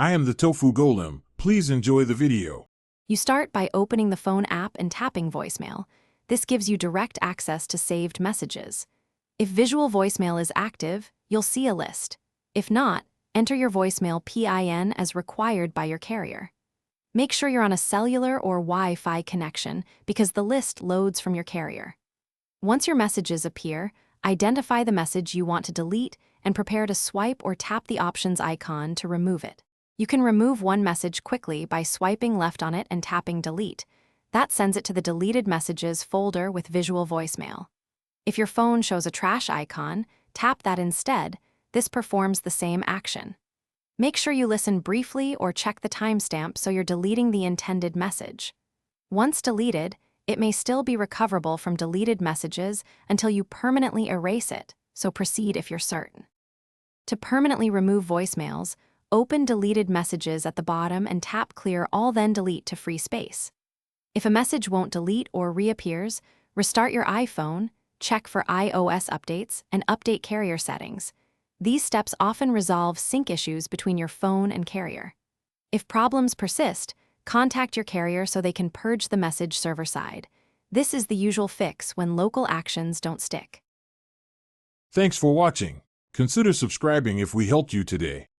I am the Tofu Golem. Please enjoy the video. You start by opening the phone app and tapping voicemail. This gives you direct access to saved messages. If visual voicemail is active, you'll see a list. If not, enter your voicemail PIN as required by your carrier. Make sure you're on a cellular or Wi-Fi connection because the list loads from your carrier. Once your messages appear, identify the message you want to delete and prepare to swipe or tap the options icon to remove it. You can remove one message quickly by swiping left on it and tapping delete. That sends it to the deleted messages folder with visual voicemail. If your phone shows a trash icon, tap that instead. This performs the same action. Make sure you listen briefly or check the timestamp so you're deleting the intended message. Once deleted, it may still be recoverable from deleted messages until you permanently erase it, so proceed if you're certain. To permanently remove voicemails, open deleted messages at the bottom and tap Clear All, then Delete to free space. If a message won't delete or reappears, restart your iPhone, check for iOS updates, and update carrier settings. These steps often resolve sync issues between your phone and carrier. If problems persist, contact your carrier so they can purge the message server side. This is the usual fix when local actions don't stick. Thanks for watching. Consider subscribing if we helped you today.